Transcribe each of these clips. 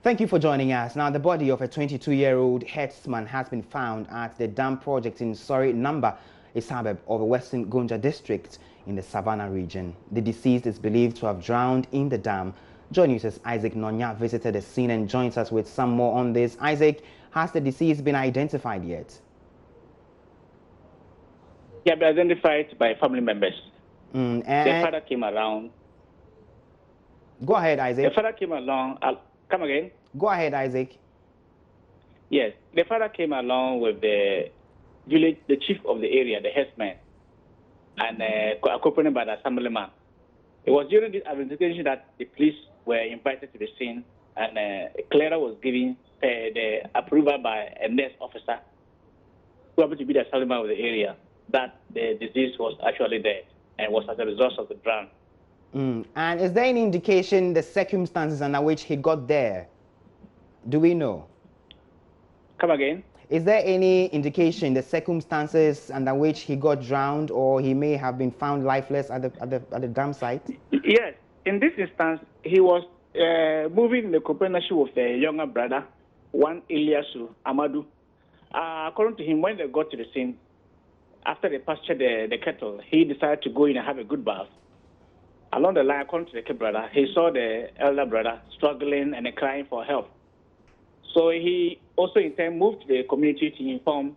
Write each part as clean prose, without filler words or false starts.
Thank you for joining us. Now, the body of a 22-year-old Headman has been found at the dam project in Surrey Number, a suburb of the Western Gonja district in the Savannah region. The deceased is believed to have drowned in the dam. JoyNews' Isaac Nonya visited the scene and joins us with some more on this. Isaac, has the deceased been identified yet? He had been identified by family members. The father came around. Go ahead, Isaac. The father came along. Come again? Go ahead, Isaac. Yes, the father came along with the village, the chief of the area, the headman, and accompanied by the assemblyman. It was during this investigation that the police were invited to the scene, and a clearer was given the approval by a nurse officer who happened to be the assemblyman of the area that the disease was actually dead and was as a result of the drown. And is there any indication the circumstances under which he got there? Do we know? Come again? Is there any indication the circumstances under which he got drowned, or he may have been found lifeless at the dam site? Yes. In this instance, he was moving in the companionship with a younger brother, one Ilyasu Amadou. According to him, when they got to the scene, after they pastured the cattle, he decided to go in and have a good bath. Along the line, according to the brother, he saw the elder brother struggling and crying for help. So he also in turn moved to the community to inform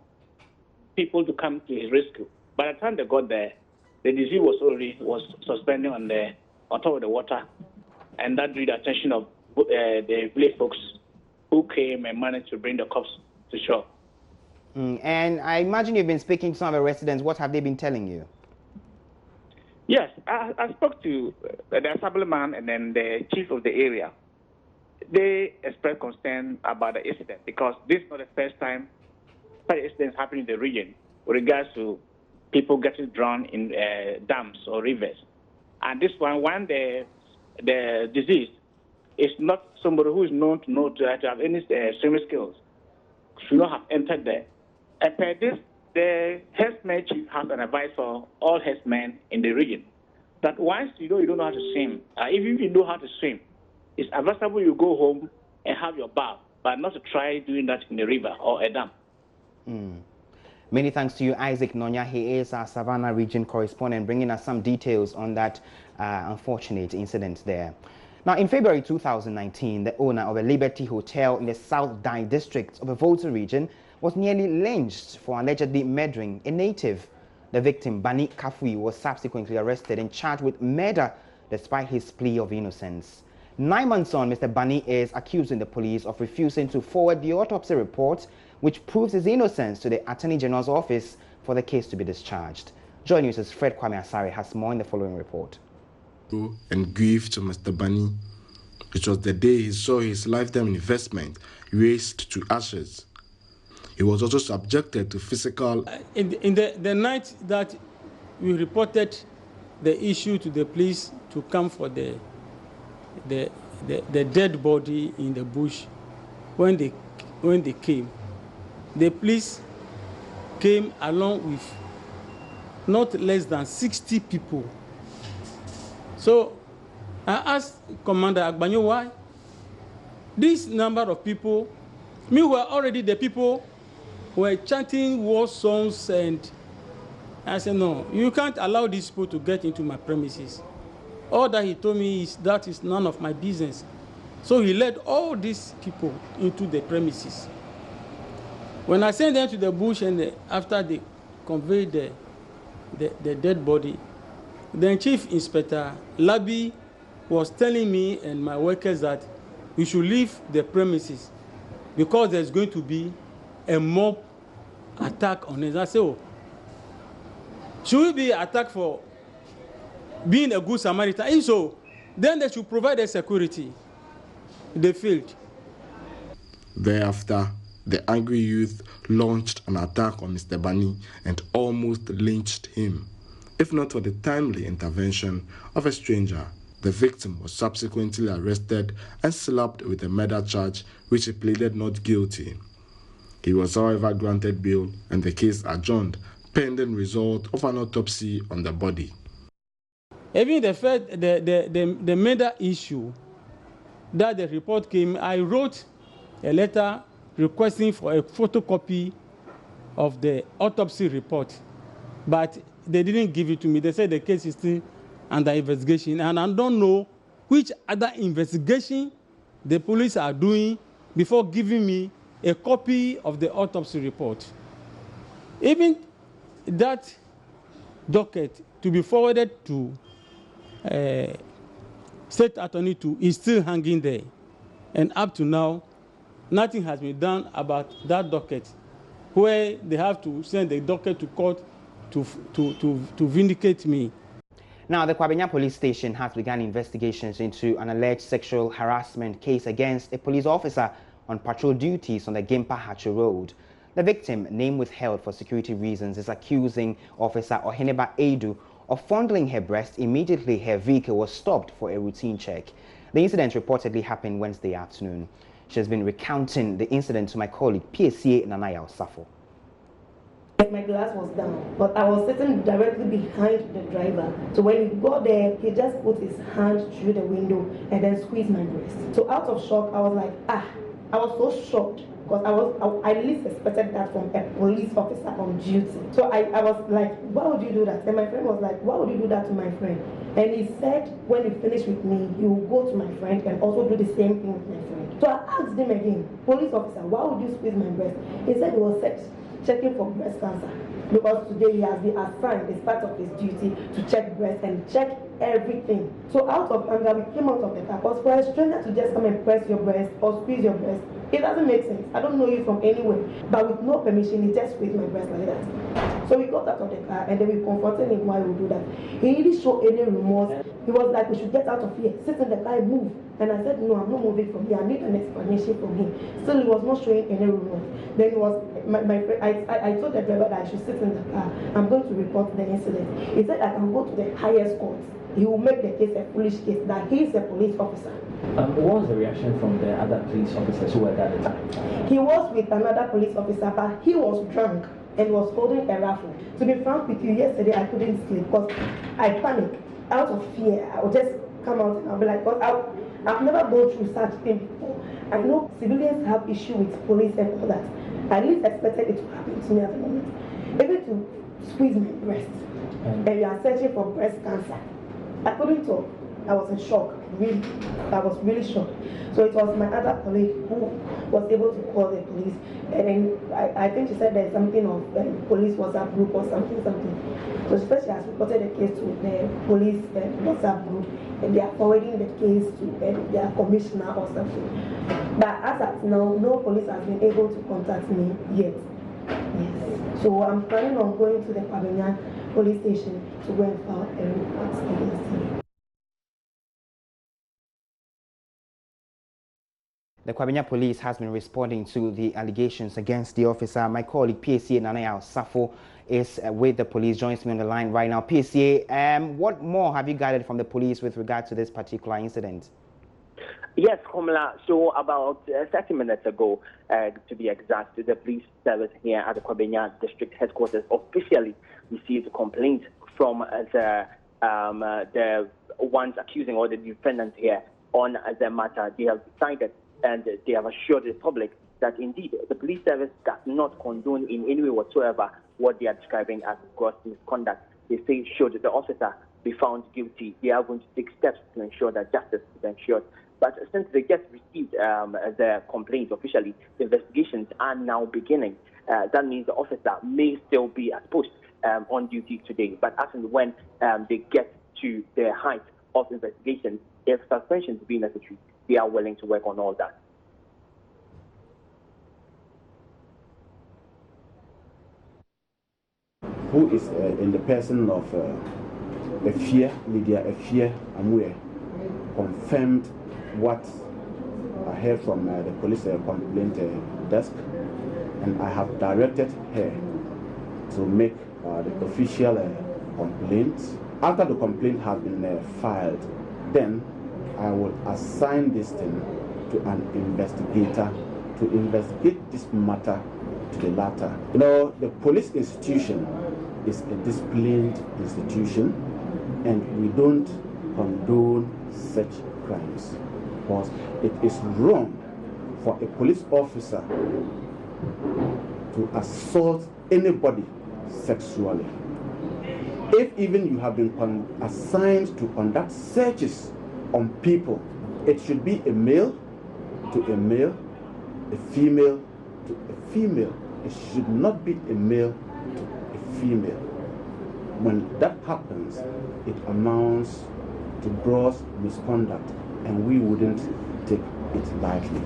people to come to his rescue. By the time they got there, the disease was suspending on top of the water, and that drew the attention of the village folks, who came and managed to bring the corpse to shore. And I imagine you've been speaking to some of the residents. What have they been telling you? Yes, I spoke to the assemblyman and then the chief of the area. They expressed concern about the incident because this is not the first time such incidents happen in the region with regards to people getting drowned in dams or rivers. And this one, when the disease is not somebody who is known to have any swimming skills, should not have entered there. And per this, the headman chief has an advice for all headmen in the region that once you don't know how to swim, if you know how to swim, it's advisable you go home and have your bath, but not to try doing that in the river or a dam. Many thanks to you, Isaac Nonya. He is our Savannah region correspondent, bringing us some details on that unfortunate incident there. Now, in February 2019, the owner of a Liberty Hotel in the South Dai district of the Volta region was nearly lynched for allegedly murdering a native. The victim, Bani Kafui, was subsequently arrested and charged with murder despite his plea of innocence. 9 months on, Mr. Bani is accusing the police of refusing to forward the autopsy report, which proves his innocence, to the Attorney General's office for the case to be discharged. JoyNews' Fred Kwame Asare has more in the following report. And grief to Mr. Bani. It was the day he saw his lifetime investment razed to ashes. He was also subjected to physical... In the night that we reported the issue to the police to come for the dead body in the bush, when they came, the police came along with not less than 60 people. So I asked Commander Agbanyo why this number of people, meanwhile already the people were chanting war songs, and I said, no, you can't allow these people to get into my premises. All that he told me is that is none of my business. So he led all these people into the premises. When I sent them to the bush, and after they conveyed the dead body, then Chief Inspector Labi was telling me and my workers that we should leave the premises because there's going to be a mob attack on us. I said, oh, should we be attacked for being a good Samaritan? If so, then they should provide the security. They failed. Thereafter, the angry youth launched an attack on Mr. Bani and almost lynched him. If not for the timely intervention of a stranger, the victim was subsequently arrested and slapped with a murder charge, which he pleaded not guilty. He was, however, granted bail and the case adjourned pending result of an autopsy on the body. Even the murder issue, that the report came, I wrote a letter requesting for a photocopy of the autopsy report, but they didn't give it to me. They said the case is still under investigation, and I don't know which other investigation the police are doing before giving me a copy of the autopsy report. Even that docket to be forwarded to State Attorney 2 is still hanging there. And up to now, nothing has been done about that docket, where they have to send the docket to court to vindicate me. Now, the Kwabenya police station has begun investigations into an alleged sexual harassment case against a police officer on patrol duties on the Gimpa Hacho Road. The victim, name withheld for security reasons, is accusing Officer Oheneba Edu of fondling her breast immediately her vehicle was stopped for a routine check. The incident reportedly happened Wednesday afternoon. She has been recounting the incident to my colleague PSA Nanaya Osafo. My glass was down, but I was sitting directly behind the driver. So when he got there, he just put his hand through the window and then squeezed my breast. So out of shock, I was like, I was so shocked because I least expected that from a police officer on duty. So I was like, why would you do that? And my friend was like, why would you do that to my friend? And he said, when he finished with me, he will go to my friend and also do the same thing with my friend. So I asked him again, police officer, why would you squeeze my breast? He said he was checking for breast cancer, because today he has been assigned as part of his duty to check breast and check everything. So out of anger, we came out of the car, because for a stranger to just come and press your breast or squeeze your breast, it doesn't make sense. I don't know you from anywhere, but with no permission, he just squeezed my breast like that. So we got out of the car and then we confronted him why we do that. He didn't show any remorse. He was like, we should get out of here, sit in the car and move. And I said, no, I'm not moving from here. I need an explanation from him. Still, he was not showing any remorse. Then he was, my friend, I told the driver that I should sit in the car. I'm going to report the incident. He said I can go to the highest court. He will make the case a foolish case, that he is a police officer. What was the reaction from the other police officers who were there at the time? He was with another police officer, but he was drunk and was holding a rifle. To be frank with you, yesterday I couldn't sleep because I panicked. Out of fear, I would just come out and I'll be like, I've never gone through such thing before. I know civilians have issue with police and all that. I least expected it to happen to me at the moment. Even to squeeze my breast. And you are searching for breast cancer. I couldn't talk. I was in shock, really. I was really shocked. So it was my other colleague who was able to call the police. And then I think she said there's something of police WhatsApp group or something. So she said she has reported the case to the police WhatsApp group, and they are forwarding the case to their commissioner or something. But as of now, no police has been able to contact me yet. Yes. So I'm planning on going to the Kwabenya police station to go and file a report against him. The Kwabenya police has been responding to the allegations against the officer. My colleague PSA Nanaya Osafo is with the police, joins me on the line right now. PSA, what more have you gathered from the police with regard to this particular incident? Yes, Komla. So about 30 minutes ago, to be exact, the police service here at the Kwabenya district headquarters officially received a complaint from the ones accusing or the defendants here on the matter. They have decided and they have assured the public that indeed the police service does not condone in any way whatsoever what they are describing as gross misconduct. They say should the officer be found guilty, they are going to take steps to ensure that justice is ensured. But since they just received the complaint officially, the investigations are now beginning. That means the officer may still be at post on duty today. But as and when they get to the height of investigation, if suspension to be necessary, they are willing to work on all that. Who is in the person of Lydia Amue, confirmed what I heard from the police complaint desk, and I have directed her to make the official complaint. After the complaint has been filed, then I will assign this thing to an investigator to investigate this matter to the latter. You know, the police institution is a disciplined institution, and we don't condone such crimes. Because it is wrong for a police officer to assault anybody sexually. If even you have been assigned to conduct searches on people, it should be a male to a male, a female to a female. It should not be a male to a female. When that happens, it amounts to gross misconduct, and we wouldn't take it lightly.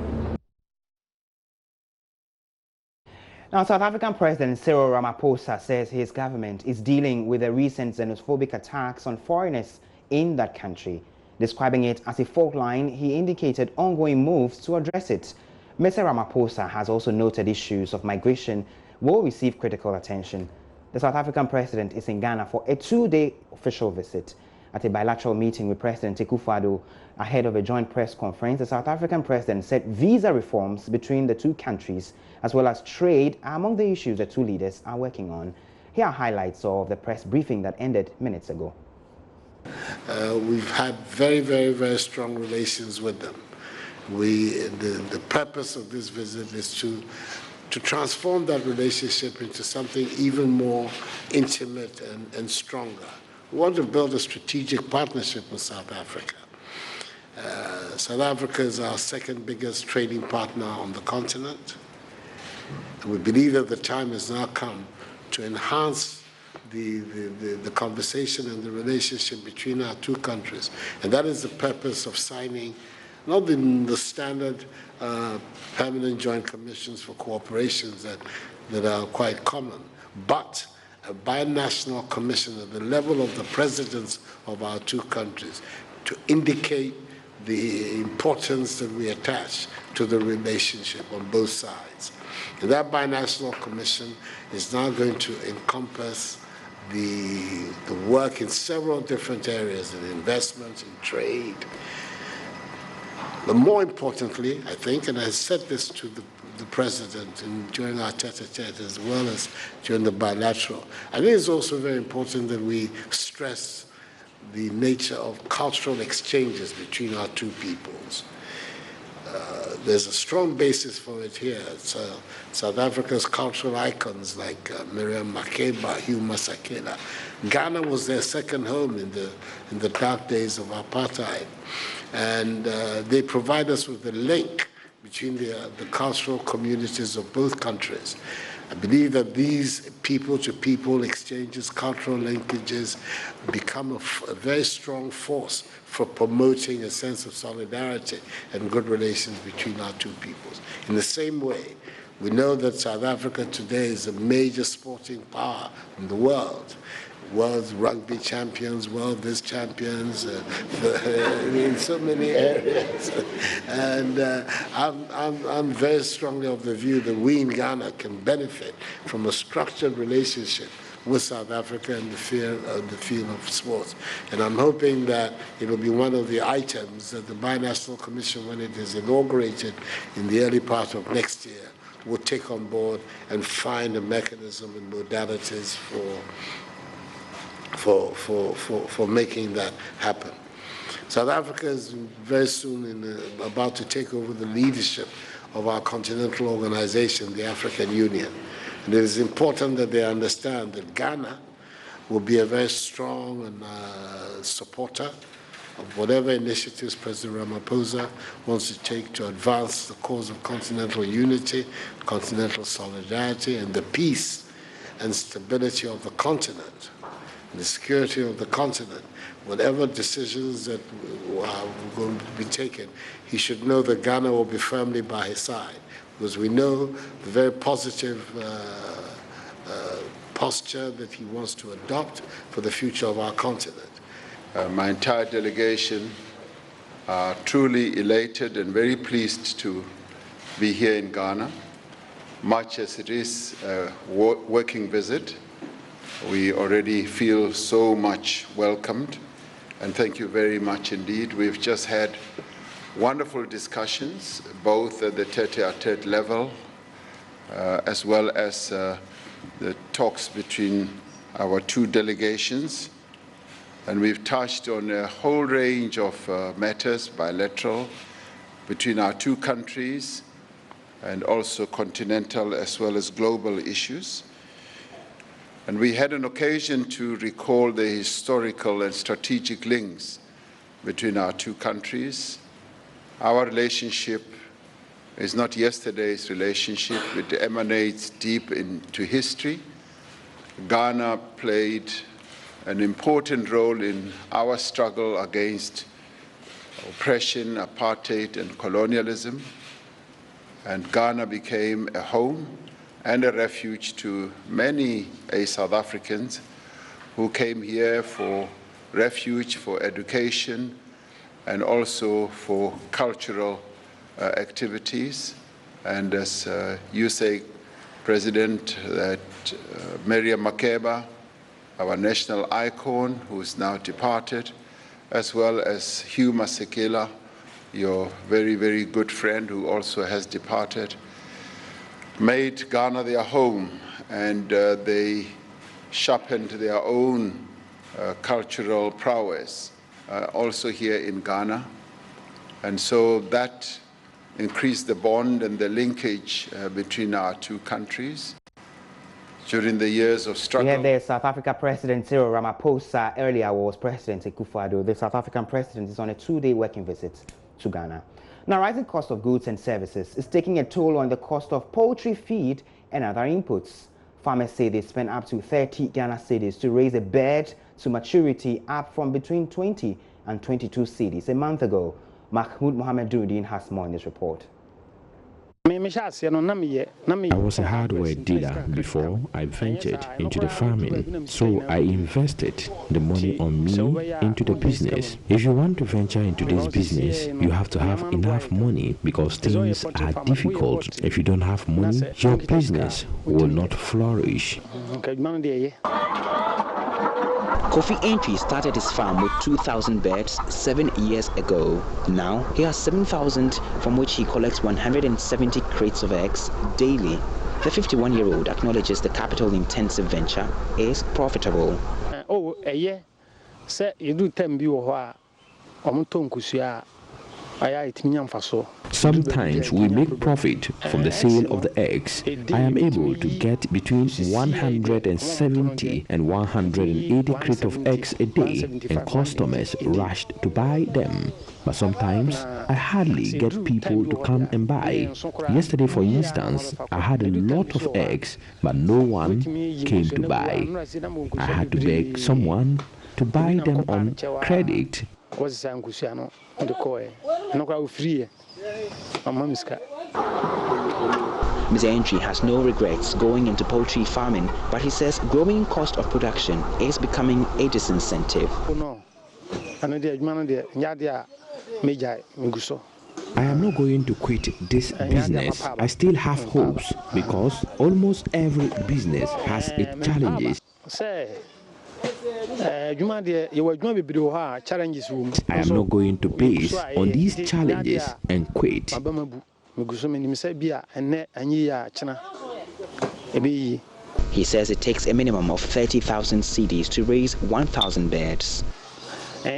Now, South African President Cyril Ramaphosa says his government is dealing with the recent xenophobic attacks on foreigners in that country. Describing it as a fault line, he indicated ongoing moves to address it. Mr. Ramaphosa has also noted issues of migration will receive critical attention. The South African president is in Ghana for a 2-day official visit. At a bilateral meeting with President Akufo-Addo ahead of a joint press conference, the South African president said visa reforms between the two countries as well as trade are among the issues the two leaders are working on. Here are highlights of the press briefing that ended minutes ago. We've had very strong relations with them. The purpose of this visit is to transform that relationship into something even more intimate and stronger. We want to build a strategic partnership with South Africa. South Africa is our second biggest trading partner on the continent. And we believe that the time has now come to enhance the conversation and the relationship between our two countries. And that is the purpose of signing not the standard permanent joint commissions for cooperations that are quite common, but a binational commission at the level of the presidents of our two countries to indicate the importance that we attach to the relationship on both sides. And that binational commission is now going to encompass the work in several different areas, in investment, in trade. But more importantly, I think, and I said this to the president during our tete-a-tete as well as during the bilateral, I think it's also very important that we stress the nature of cultural exchanges between our two peoples. There's a strong basis for it here. South Africa's cultural icons like Miriam Makeba, Hugh Masekela. Ghana was their second home in the dark days of apartheid. And they provide us with a link between the cultural communities of both countries. I believe that these people-to-people exchanges, cultural linkages, become a very strong force for promoting a sense of solidarity and good relations between our two peoples. In the same way, we know that South Africa today is a major sporting power in the world. World rugby champions, world this champions, in so many areas. And I'm very strongly of the view that we in Ghana can benefit from a structured relationship with South Africa in the field of sports. And I'm hoping that it will be one of the items that the Binational Commission, when it is inaugurated in the early part of next year, will take on board and find a mechanism and modalities for making that happen. South Africa is very soon about to take over the leadership of our continental organization, the African Union. And it is important that they understand that Ghana will be a very strong and supporter of whatever initiatives President Ramaphosa wants to take to advance the cause of continental unity, continental solidarity, and the peace and stability of the continent, and the security of the continent. Whatever decisions that are going to be taken, he should know that Ghana will be firmly by his side, because we know the very positive posture that he wants to adopt for the future of our continent. My entire delegation are truly elated and very pleased to be here in Ghana. Much as it is a working visit, we already feel so much welcomed, and thank you very much indeed. We've just had wonderful discussions, both at the tete-a-tete level, as well as the talks between our two delegations. And we've touched on a whole range of matters, bilateral, between our two countries, and also continental as well as global issues. And we had an occasion to recall the historical and strategic links between our two countries. Our relationship is not yesterday's relationship. It emanates deep into history. Ghana played an important role in our struggle against oppression, apartheid, and colonialism. And Ghana became a home and a refuge to many South Africans who came here for refuge, for education, and also for cultural activities. And as you say, President, that Miriam Makeba, our national icon, who is now departed, as well as Hugh Masekela, your very, very good friend who also has departed, made Ghana their home, and they sharpened their own cultural prowess also here in Ghana. And so that increased the bond and the linkage between our two countries during the years of struggle. We had the South Africa President Cyril Ramaphosa. Earlier was President Akufo-Addo. The South African President is on a 2-day working visit to Ghana. Now, rising cost of goods and services is taking a toll on the cost of poultry feed and other inputs. Farmers say they spend up to 30 Ghana cedis to raise a bird to maturity, up from between 20 and 22 cedis a month ago. Mahmoud Mohamed Durudin has more in this report. I was a hardware dealer before I ventured into the farming, so I invested the money on me into the business. If you want to venture into this business, you have to have enough money because things are difficult. If you don't have money, your business will not flourish. Kofi Entry started his farm with 2,000 birds 7 years ago. Now he has 7,000, from which he collects 170 crates of eggs daily. The 51-year-old acknowledges the capital-intensive venture is profitable. Sometimes we make profit from the sale of the eggs. I am able to get between 170 and 180 crates of eggs a day, and customers rushed to buy them. But sometimes I hardly get people to come and buy. Yesterday, for instance, I had a lot of eggs, but no one came to buy. I had to beg someone to buy them on credit. Mr. Entry has no regrets going into poultry farming, but he says growing cost of production is becoming a disincentive. I am not going to quit this business. I still have hopes because almost every business has its challenges. I am not going to base on these challenges and quit. He says it takes a minimum of 30,000 cedis to raise 1,000 birds. To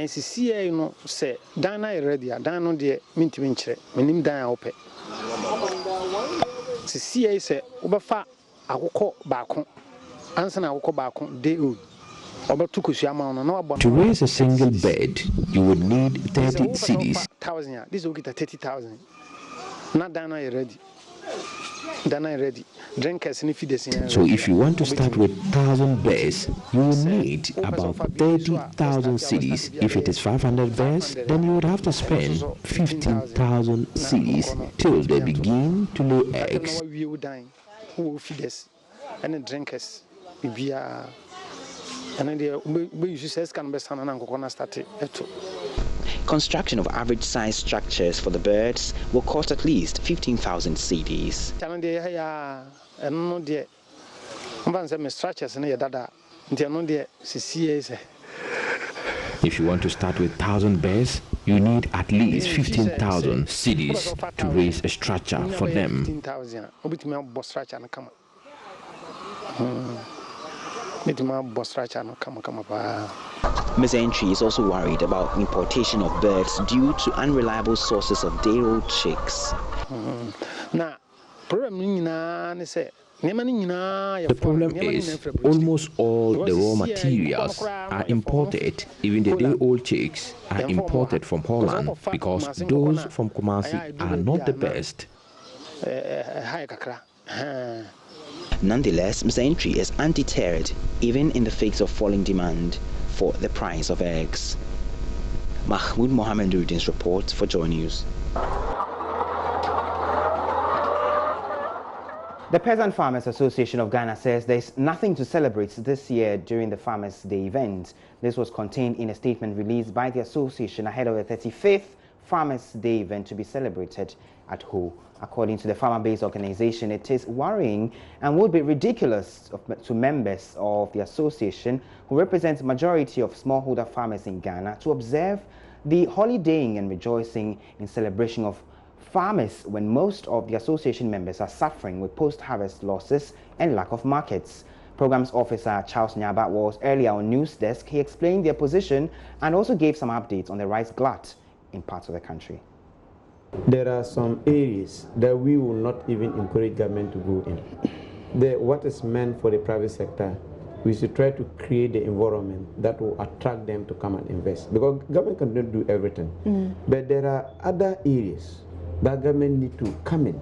raise a single bed, you would need 30 cedis. This will get 30,000. Not Dana ready. Dana ready. Drinkers in feed. So if you want to start with 1,000 bears, you will need about 30,000 cedis. If it is 500 bears, then you would have to spend 15,000 cedis till they begin to lay eggs. Who will feed us? And the drinkers. Construction of average-sized structures for the birds will cost at least 15,000 cedis. If you want to start with 1,000 bears, you need at least 15,000 cedis to raise a structure for them. Ms. Entry is also worried about importation of birds due to unreliable sources of day-old chicks. The problem is almost all the raw materials are imported. Even the day-old chicks are imported from Holland because those from Kumasi are not the best. Nonetheless, Ms. Entry is undeterred, even in the face of falling demand for the price of eggs. Mahmoud Mohammed Nuruddin's report for JoyNews. The Peasant Farmers Association of Ghana says there's nothing to celebrate this year during the Farmers' Day event. This was contained in a statement released by the association ahead of the 35th Farmers' Day event to be celebrated at Ho. According to the farmer-based organization, it is worrying and would be ridiculous to members of the association who represent the majority of smallholder farmers in Ghana to observe the holidaying and rejoicing in celebration of farmers when most of the association members are suffering with post-harvest losses and lack of markets. Programs Officer Charles Nyaba was earlier on News Desk. He explained their position and also gave some updates on the rice glut in parts of the country. There are some areas that we will not even encourage government to go in. What is meant for the private sector, we should try to create the environment that will attract them to come and invest. Because government cannot do everything. But there are other areas that government need to come in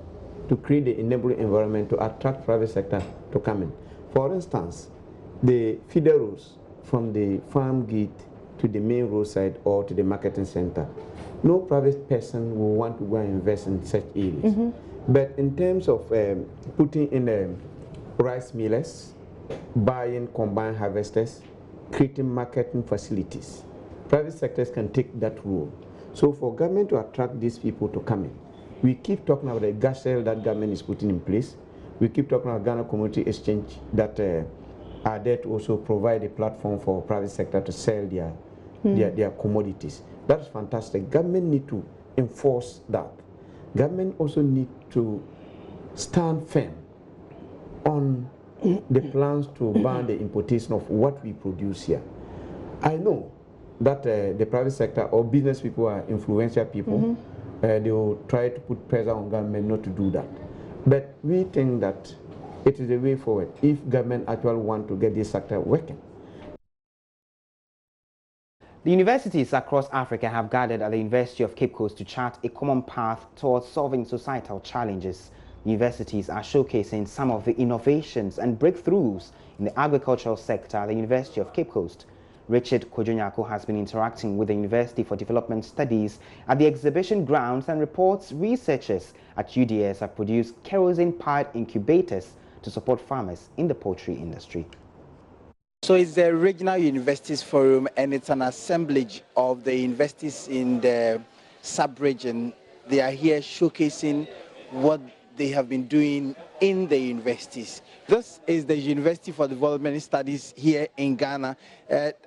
to create the enabling environment to attract private sector to come in. For instance, the feeder roads from the farm gate to the main roadside or to the marketing center. No private person will want to go and invest in such areas. But in terms of putting in rice millers, buying combined harvesters, creating marketing facilities, private sectors can take that role. So for government to attract these people to come in, we keep talking about the gas sale that government is putting in place. We keep talking about Ghana Community Exchange that are there to also provide a platform for private sector to sell their commodities. That's fantastic. Government need to enforce that. Government also need to stand firm on the plans to ban the importation of what we produce here. I know that the private sector or business people are influential people. They will try to put pressure on government not to do that. But we think that it is the way forward if government actually want to get this sector working. The universities across Africa have gathered at the University of Cape Coast to chart a common path towards solving societal challenges. Universities are showcasing some of the innovations and breakthroughs in the agricultural sector at the University of Cape Coast. Richard Kojonyako has been interacting with the University for Development Studies at the exhibition grounds and reports researchers at UDS have produced kerosene-powered incubators to support farmers in the poultry industry. So it's the Regional Universities Forum, and it's an assemblage of the universities in the sub-region. They are here showcasing what they have been doing in the universities. This is the University for Development Studies here in Ghana.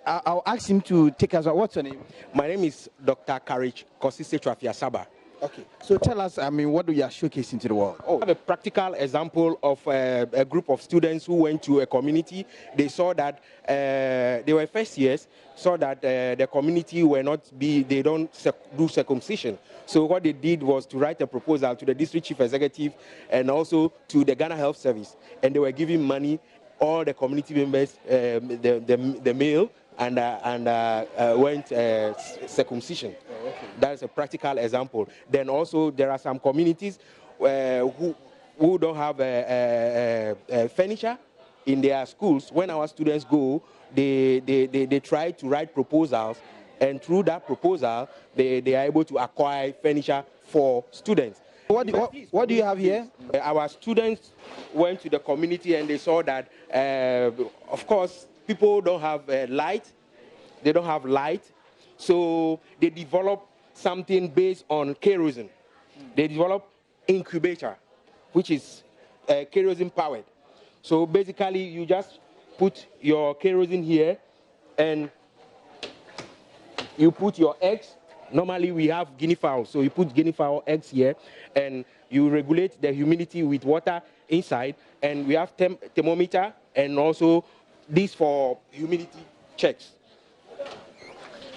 I'll ask him to take us. What's your name? My name is Dr. Courage Kosise Trafiasaba. Okay, so tell us, what do you are showcasing to the world? I have a practical example of a group of students who went to a community. They saw that they were first years, saw that the community they don't do circumcision. So what they did was to write a proposal to the district chief executive and also to the Ghana Health Service, and they were giving money, all the community members, the male, and went circumcision. Oh, okay. That's a practical example. Then also there are some communities who don't have furniture in their schools. When our students go, they try to write proposals, and through that proposal, they are able to acquire furniture for students. What do you have here? Our students went to the community and they saw that, of course, people don't have light. They don't have light. So they developed something based on kerosene. They developed incubator, which is kerosene powered. So basically, you just put your kerosene here and you put your eggs. Normally, we have guinea fowl. So you put guinea fowl eggs here and you regulate the humidity with water inside. And we have thermometer and also this for humidity checks.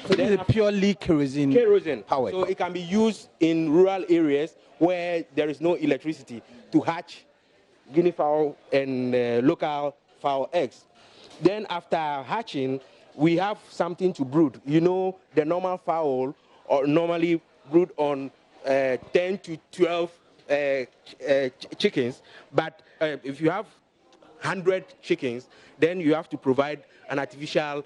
So this is purely kerosene power. So it can be used in rural areas where there is no electricity to hatch guinea fowl and local fowl eggs. Then after hatching, we have something to brood. You know, the normal fowl or normally brood on 10 to 12 chickens, but if you have 100 chickens, then you have to provide an artificial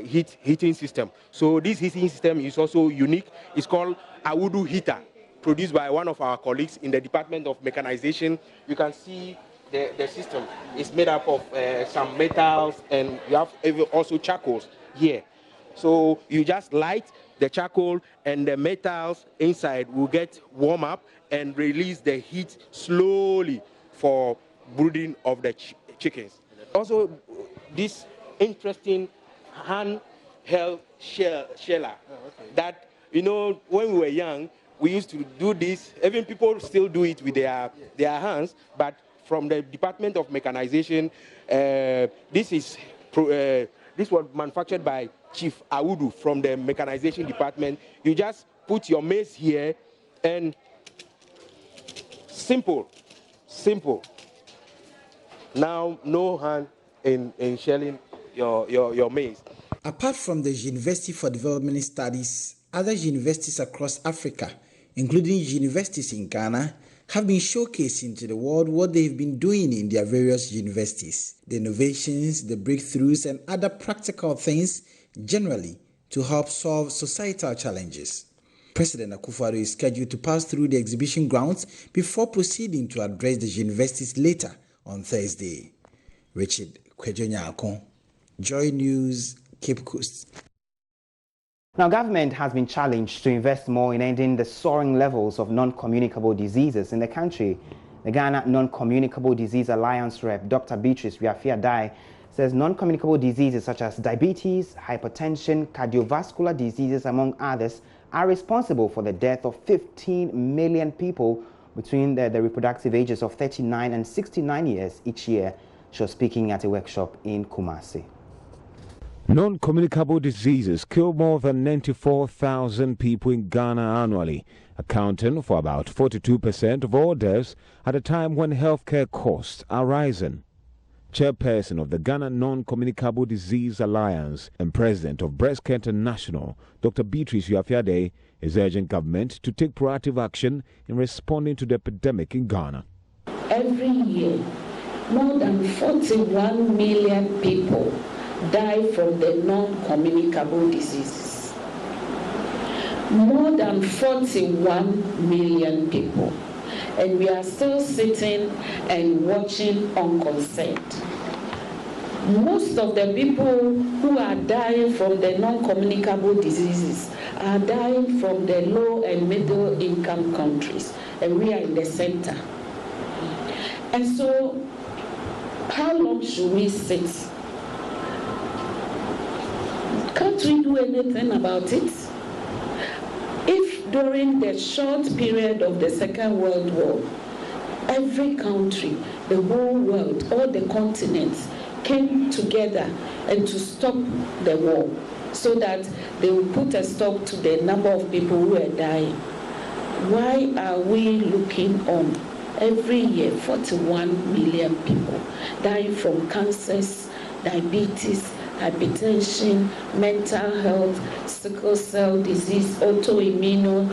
heating system. So this heating system is also unique. It's called Awudu heater, produced by one of our colleagues in the Department of Mechanization. You can see the system is made up of some metals, and you have also charcoals here. So you just light the charcoal, and the metals inside will get warm up and release the heat slowly for brooding of the chickens. Also, this interesting handheld sheller that, you know, when we were young, we used to do this. Even people still do it with their hands, but from the Department of Mechanization, this was manufactured by Chief Awudu from the Mechanization Department. You just put your maize here, and simple. Now, no hand in shelling your maize. Apart from the University for Development Studies, other universities across Africa, including universities in Ghana, have been showcasing to the world what they've been doing in their various universities, the innovations, the breakthroughs, and other practical things generally to help solve societal challenges. President Akufo-Addo is scheduled to pass through the exhibition grounds before proceeding to address the universities later on Thursday. Richard Kwejo-Nyakon, Joy News, Cape Coast. Now, government has been challenged to invest more in ending the soaring levels of non-communicable diseases in the country. The Ghana Non-Communicable Disease Alliance rep, Dr. Beatrice Wiafia-Dai, says non-communicable diseases such as diabetes, hypertension, cardiovascular diseases, among others, are responsible for the death of 15 million people between the reproductive ages of 39 and 69 years each year. She was speaking at a workshop in Kumasi. Non-communicable diseases kill more than 94,000 people in Ghana annually, accounting for about 42% of all deaths at a time when healthcare costs are rising. Chairperson of the Ghana Non-Communicable Disease Alliance and President of Breast Care International, Dr. Beatrice Wiafia-Dai, is urging government to take proactive action in responding to the epidemic in Ghana. Every year, more than 41 million people die from the non-communicable diseases. More than 41 million people. And we are still sitting and watching unconcerned. Most of the people who are dying from the non-communicable diseases are dying from the low and middle income countries, and we are in the center. And so, how long should we sit? Can't we do anything about it? If during the short period of the Second World War, every country, the whole world, all the continents came together and to stop the war so that they would put a stop to the number of people who are dying, why are we looking on every year 41 million people dying from cancers, diabetes, hypertension, mental health, sickle cell disease, autoimmune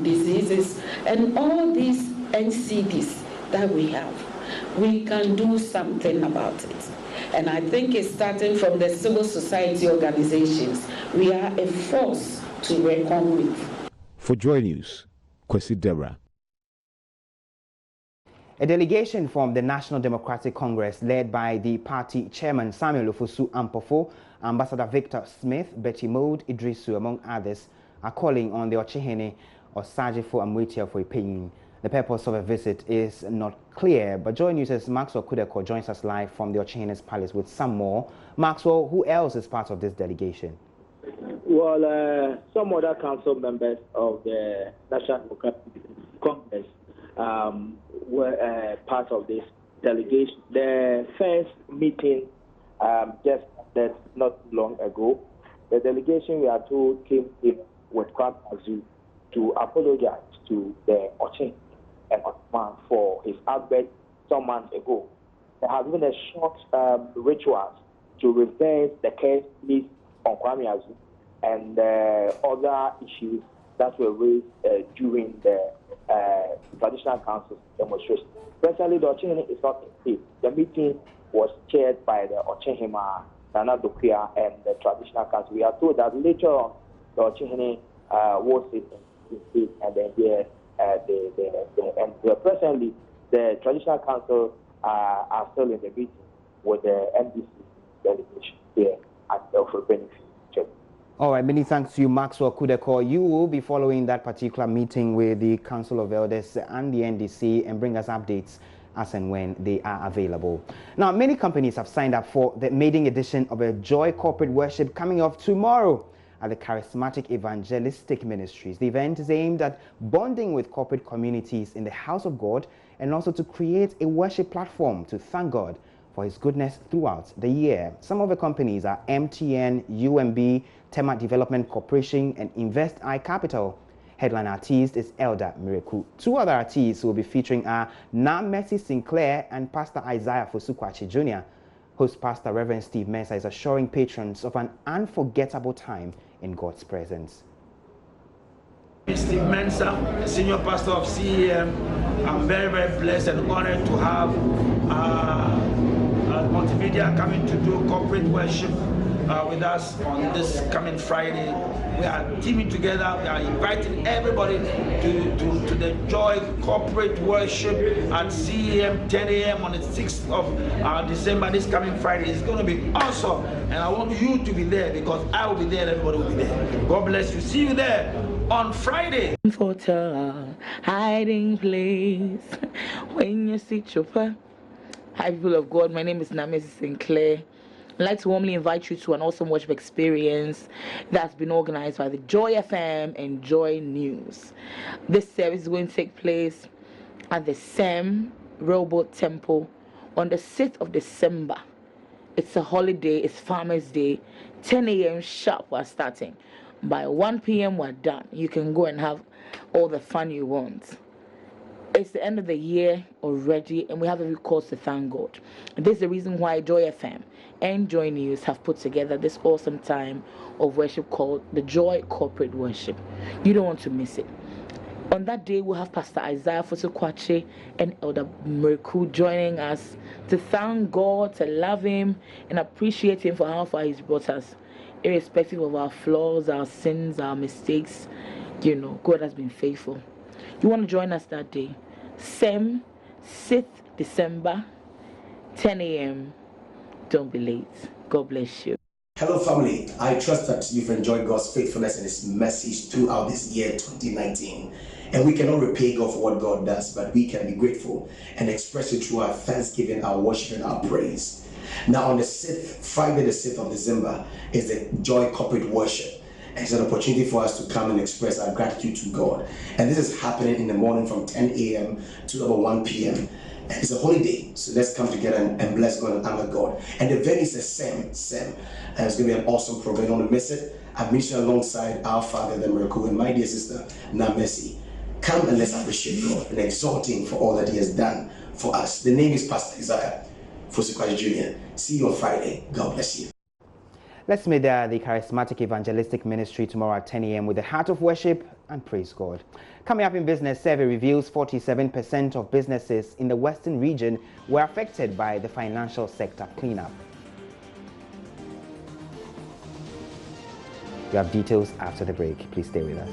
diseases, and all these NCDs that we have? We can do something about it. And I think it's starting from the civil society organizations. We are a force to reckon with. For Joy News, Kwesi Debra. A delegation from the National Democratic Congress, led by the party chairman Samuel Ofosu Ampofo, Ambassador Victor Smith, Betty Mode Idrisu, among others, are calling on the Ochehene Osajifo Amwetia for a paying. The purpose of a visit is not clear, but Joy News' Maxwell Kudeko joins us live from the Ochehene's Palace with some more. Maxwell, who else is part of this delegation? Well, some other council members of the National Democratic Congress were part of this delegation. The first meeting just ended not long ago. the delegation, we are told, came in with Kwame Azu to apologize to the Ochin and Ottoman for his outburst some months ago. There has been a short ritual to reverse the case placed on Kwame Azu and other issues that were raised during the traditional council demonstration. Presently, the Ochin is not in place. The meeting was chaired by the Ochin Nana Dokuya and the traditional council. We are told that later on, the Ochin was in place, and then presently the traditional council are still in the meeting with the NDC delegation here at the Benefit. All right, many thanks to you, Maxwell Kudeko. You will be following that particular meeting with the Council of Elders and the NDC and bring us updates as and when they are available. Now, many companies have signed up for the maiden edition of a Joy Corporate Worship coming off tomorrow at the Charismatic Evangelistic Ministries. The event is aimed at bonding with corporate communities in the house of God and also to create a worship platform to thank God for his goodness throughout the year. Some of the companies are MTN, UMB, Tema Development Corporation, and Invest I Capital. Headline artist is Elder Miracle. Two other artists who will be featuring are Na Mercy Sinclair and Pastor Isaiah Fosukwachi Jr. Host Pastor Reverend Steve Mensah is assuring patrons of an unforgettable time in God's presence. Steve Mensah, Senior Pastor of CEM. I'm very, very blessed and honored to have Multimedia coming to do corporate worship with us on this coming Friday. We are teaming together. We are inviting everybody to the Joy Corporate Worship at CEM 10 a.m. on the 6th of December, this coming Friday. It's going to be awesome. And I want you to be there because I will be there and everybody will be there. God bless you. See you there on Friday. For a hiding place when you see chopper. Hi, people of God. My name is Na Mercy Sinclair. I'd like to warmly invite you to an awesome worship experience that's been organized by the Joy FM and JoyNews. This service is going to take place at the Sam Rowboat Temple on the 6th of December. It's a holiday, it's Farmers' Day. 10 a.m. sharp we're starting. By 1 p.m. we're done. You can go and have all the fun you want. It's the end of the year already, and we have every cause to thank God. And this is the reason why Joy FM and JoyNews have put together this awesome time of worship called the Joy Corporate Worship. You don't want to miss it. On that day, we'll have Pastor Isaiah Fosukwachi and Elder Miracle joining us to thank God, to love Him, and appreciate Him for how far He's brought us. Irrespective of our flaws, our sins, our mistakes, God has been faithful. You want to join us that day? 6th December, 10 a.m. Don't be late. God bless you. Hello family, I trust that you've enjoyed God's faithfulness and His mercies throughout this year 2019. And we cannot repay God for what God does, but we can be grateful and express it through our thanksgiving, our worship, and our praise. Now on the 6th, Friday the 6th of December, is the Joy Corporate Worship. And it's an opportunity for us to come and express our gratitude to God. And this is happening in the morning from 10 a.m. to about 1 p.m. And it's a holiday, so let's come together and bless God and honor God. And the venue is the same. And it's going to be an awesome program. Don't miss it. I'm ministering alongside our Father, the Miracle, and my dear sister, Na Mercy. Come and let's appreciate God and exalt Him for all that He has done for us. The name is Pastor Isaiah Fosukwachi Jr. See you on Friday. God bless you. Let's meet the Charismatic Evangelistic Ministry tomorrow at 10 a.m. with the heart of worship and praise God. Coming up in business, survey reveals 47% of businesses in the Western region were affected by the financial sector cleanup. We have details after the break. Please stay with us.